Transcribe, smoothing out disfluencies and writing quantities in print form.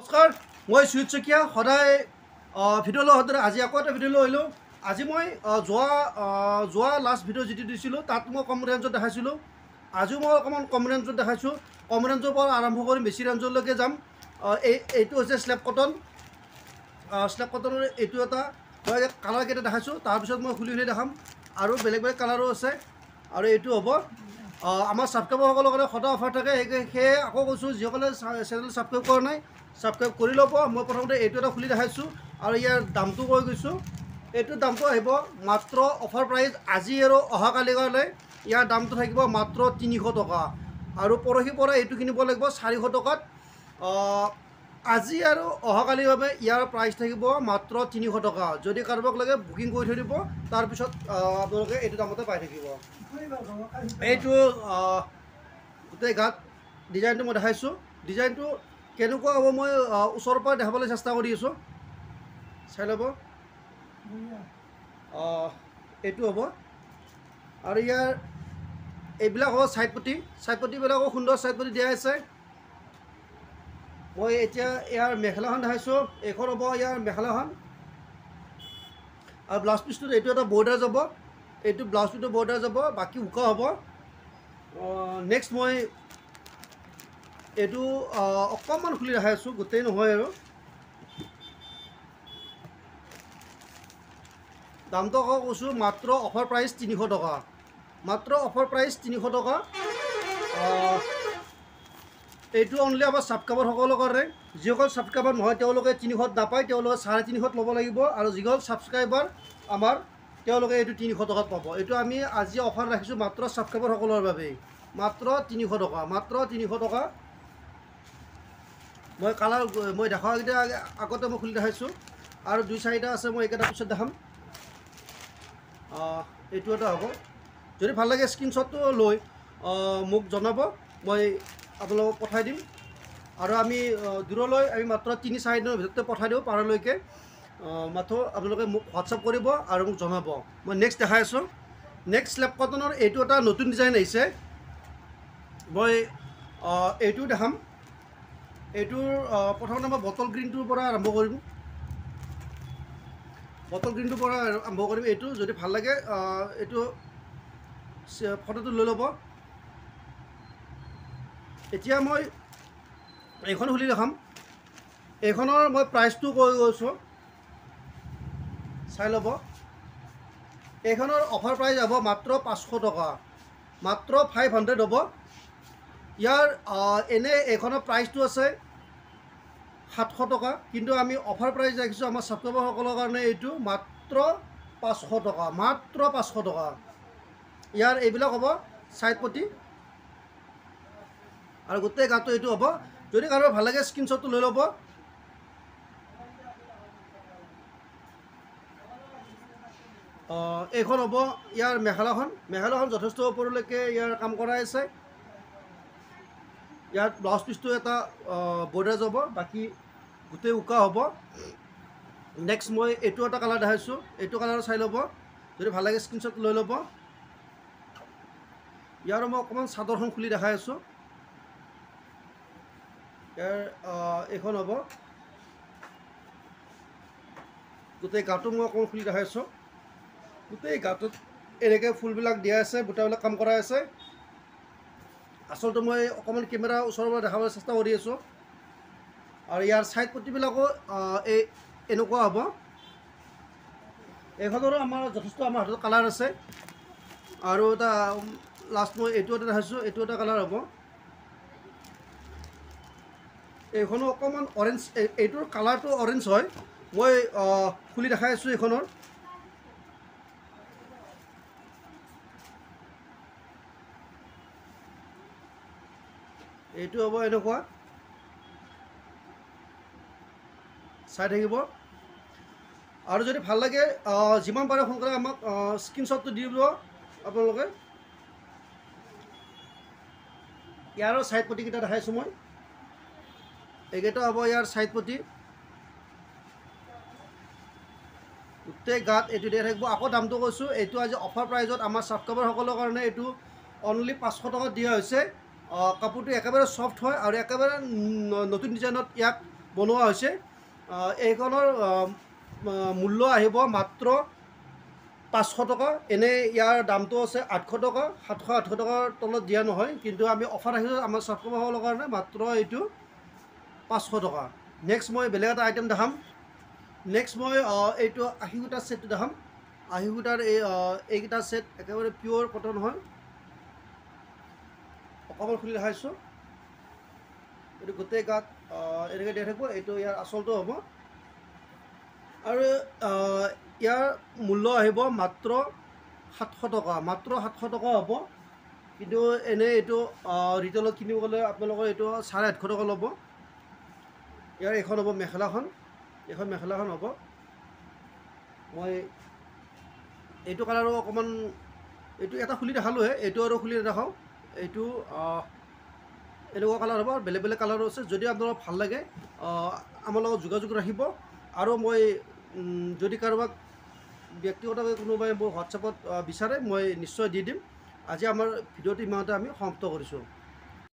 নমস্কাৰ, মই সুজিত শইকীয়া সদায় ভিডিঅ' লৈ সদায় আজি আকৌ এটা ভিডিঅ' লৈ আহিলোঁ। আজি মই যোৱা লাষ্ট ভিডিঅ' যিটো দিছিলোঁ তাত মই কম ৰেঞ্জত দেখাইছিলোঁ। আজিও মই অকণমান কম ৰেঞ্জত দেখাইছোঁ। কম ৰেঞ্জৰ পৰা আৰম্ভ কৰি বেছি ৰেঞ্জলৈকে যাম। এইটো হৈছে স্লেব কটন। স্লেব কটনৰ এইটো এটা মই কালাৰকেইটা দেখাইছোঁ। তাৰপিছত মই খুলি দেখাম আৰু বেলেগ বেলেগ কালাৰো আছে। আৰু এইটো হ'ব আমাৰ ছাবস্ক্ৰাইবাৰসকলৰ কাৰণে সদায় অফাৰ থাকে। সেয়ে আকৌ কৈছোঁ, যিসকলে চেনেল ছাবস্ক্ৰাইব কৰা নাই ছাবস্ক্ৰাইব কৰি ল'ব। মই প্ৰথমতে এইটো এটা খুলি দেখাইছোঁ আৰু ইয়াৰ দামটো কৈ গৈছোঁ। এইটোৰ দামটো আহিব মাত্ৰ অফাৰ প্ৰাইচ আজি আৰু অহাকালিৰ কাৰণে ইয়াৰ দামটো থাকিব মাত্ৰ 300 টকা। আৰু পৰহিৰ পৰা এইটো কিনিব লাগিব 400 টকাত। আজি আৰু অহাকালিৰ বাবে ইয়াৰ প্ৰাইচ থাকিব মাত্ৰ 300 টকা। যদি কাৰোবাক লাগে বুকিং কৰি থৈ দিব, তাৰপিছত আপোনালোকে এইটো দামতে পাই থাকিব। এইটো গোটেই গাত ডিজাইনটো মই দেখাইছোঁ। ডিজাইনটো কেনেকুৱা হ'ব মই ওচৰৰ পৰা দেখাবলৈ চেষ্টা কৰি আছোঁ। চাই ল'ব। এইটো হ'ব আৰু ইয়াৰ এইবিলাক হ'ব ছাইড পটি। ছাইড পটিবিলাকো সুন্দৰ ছাইড পটি দিয়া আছে। মই এতিয়া ইয়াৰ মেখেলাখন দেখাইছোঁ। এইখন হ'ব ইয়াৰ মেখেলাখন আৰু ব্লাউজ পিচটোত এইটো এটা বৰ্ডাৰ যাব। এইটো ব্লাউজ পিচটো বৰ্ডাৰ যাব, বাকী উকা হ'ব। নেক্সট মই এইটো অকণমান খুলি দেখাই আছোঁ, গোটেই নহয় আৰু। দামটো আকৌ কৈছোঁ মাত্ৰ অফাৰ প্ৰাইচ 300 টকা। মাত্ৰ অফাৰ প্ৰাইচ 300 টকা। এইটো অনলি আমাৰ ছাবস্ক্ৰাইবাৰসকলৰ কাৰণে। যিসকল ছাবস্ক্ৰাইবাৰ নহয় তেওঁলোকে 300 নাপায়, তেওঁলোকে 350 ল'ব লাগিব। আৰু যিসকল ছাবস্ক্ৰাইবাৰ আমাৰ তেওঁলোকে এইটো 300 টকাত পাব। এইটো আমি আজি অফাৰ ৰাখিছোঁ মাত্ৰ ছাবস্ক্ৰাইবাৰসকলৰ বাবেই। মাত্ৰ 300 টকা, মাত্ৰ 300 টকা। মই কালাৰ মই দেখাকেইটা আগতে মই খুলি দেখাইছোঁ আৰু 2-4টা আছে, মই এইকেইটা পিছত দেখাম। এইটো এটা হ'ব। যদি ভাল লাগে স্ক্ৰীনশ্বটটো লৈ মোক জনাব, মই আপোনালোকক পঠাই দিম। আৰু আমি দূৰলৈ আমি মাত্ৰ 3-4 দিনৰ ভিতৰতে পঠাই দিওঁ পাৰলৈকে। মাত্ৰ আপোনালোকে মোক হোৱাটছআপ কৰিব আৰু মোক জনাব। মই নেক্সট দেখাই আছোঁ। নেক্সট স্লেব কটনৰ এইটো এটা নতুন ডিজাইন আহিছে। মই এইটো দেখাম। এইটোৰ প্ৰথমতে মই বটল গ্ৰীণটোৰ পৰা আৰম্ভ কৰিম। বটল গ্ৰীণটোৰ পৰা আৰম্ভ কৰিম। এইটো যদি ভাল লাগে এইটো ফটোটো লৈ ল'ব। এতিয়া মই এইখন খুলি দেখাম। এইখনৰ মই প্ৰাইচটো কৈ গৈছোঁ, চাই ল'ব। এইখনৰ অফাৰ প্ৰাইচ হ'ব মাত্ৰ 500 টকা, মাত্ৰ 500 হ'ব। ইয়াৰ এনে এইখনৰ প্ৰাইচটো আছে 700 টকা, কিন্তু আমি অফাৰ প্ৰাইচ ৰাখিছোঁ আমাৰ ছাবস্ক্ৰাইবাৰসকলৰ কাৰণে এইটো মাত্ৰ 500 টকা, মাত্ৰ 500 টকা। ইয়াৰ এইবিলাক হ'ব ছাইড পটি আৰু গোটেই গাটো এইটো হ'ব। যদি কাৰোবাৰ ভাল লাগে স্ক্ৰীনশ্বটটো লৈ ল'ব। এইখন হ'ব ইয়াৰ মেখেলাখন। মেখেলাখন যথেষ্ট ওপৰলৈকে ইয়াৰ কাম কৰা আছে। ইয়াত ব্লাউজ পিচটো এটা বৰ্ডাৰ যাব, বাকী গোটেই উকা হ'ব। নেক্সট মই এইটো এটা কালাৰ দেখাইছোঁ। এইটো কালাৰ চাই ল'ব। যদি ভাল লাগে স্ক্ৰীনশ্বট লৈ ল'ব। ইয়াৰো মই অকণমান চাদৰখন খুলি দেখাই আছোঁ। ইয়াৰ এইখন হ'ব। গোটেই গাটো মই অকণমান খুলি দেখাইছোঁ। গোটেই গাটোত এনেকৈ ফুলবিলাক দিয়া আছে, বুটাবিলাক কাম কৰা আছে। আচলতে মই অকণমান কেমেৰা ওচৰৰ পৰা দেখাবলৈ চেষ্টা কৰি আছোঁ। আৰু ইয়াৰ ছাইড পটিবিলাকো এনেকুৱা হ'ব। এইখনৰো আমাৰ যথেষ্ট আমাৰ হাতত কালাৰ আছে। আৰু এটা লাষ্ট মই এইটো এটা দেখাইছোঁ। এইটো এটা কালাৰ হ'ব। এইখনো অকণমান অৰেঞ্জ, এইটোৰ কালাৰটো অৰেঞ্জ হয়। মই খুলি দেখাই আছোঁ এইখনৰ। এইটো হ'ব এনেকুৱা, চাই থাকিব। আৰু যদি ভাল লাগে যিমান পাৰে সোনকালে আমাক স্ক্ৰীনশ্বটটো দি দিব আপোনালোকে। ইয়াৰো ছাইড পটিকেইটা দেখাইছোঁ মই। এইকেইটা হ'ব ইয়াৰ ছাইড পটি। গোটেই গাত এইটো দিয়া থাকিব। আকৌ দামটো কৈছোঁ, এইটো আজি অফাৰ প্ৰাইজত আমাৰ ছাবস্ক্ৰাইবাৰসকলৰ কাৰণে এইটো অনলি 500 টকাত দিয়া হৈছে। কাপোৰটো একেবাৰে ছফ্ট হয় আৰু একেবাৰে নতুন ডিজাইনত ইয়াক বনোৱা হৈছে। এইখনৰ মূল্য আহিব মাত্ৰ 500 টকা। এনেই ইয়াৰ দামটো আছে 800 টকা, 700-800 টকাৰ তলত দিয়া নহয়, কিন্তু আমি অফাৰ ৰাখিছোঁ আমাৰ ছাবস্ক্ৰাইবাৰসকলৰ কাৰণে মাত্ৰ এইটো 500 টকা। নেক্সট মই বেলেগ এটা আইটেম দেখাম। নেক্সট মই এইটো আশী সূতাৰ ছেটটো দেখাম। আশী সূতাৰ এইকেইটা ছেট একেবাৰে পিয়'ৰ কটন হয়। অকণমান খুলি দেখাইছোঁ। এইটো গোটেই গাত এনেকৈ দিয়া থাকিব। এইটো ইয়াৰ আচলটো হ'ব আৰু ইয়াৰ মূল্য আহিব মাত্ৰ 700 টকা। মাত্ৰ 700 টকা হ'ব, কিন্তু এনেই এইটো ৰিটেইলত কিনিব গ'লে আপোনালোকৰ এইটো 850 টকা ল'ব। ইয়াৰ এইখন হ'ব মেখেলাখন, এইখন মেখেলাখন হ'ব। মই এইটো কালাৰো অকণমান, এইটো এটা খুলি দেখালোঁহে, এইটো আৰু খুলি নেদেখাওঁ। এইটো এনেকুৱা কালাৰ হ'ব, বেলেগ বেলেগ কালাৰো আছে। যদি আপোনালোকৰ ভাল লাগে আমাৰ লগত যোগাযোগ ৰাখিব। আৰু মই যদি কাৰোবাক ব্যক্তিগতভাৱে কোনোবাই মোৰ হোৱাটছএপত বিচাৰে মই নিশ্চয় দি দিম। আজি আমাৰ ভিডিঅ'টো ইমানতে আমি সমাপ্ত কৰিছোঁ।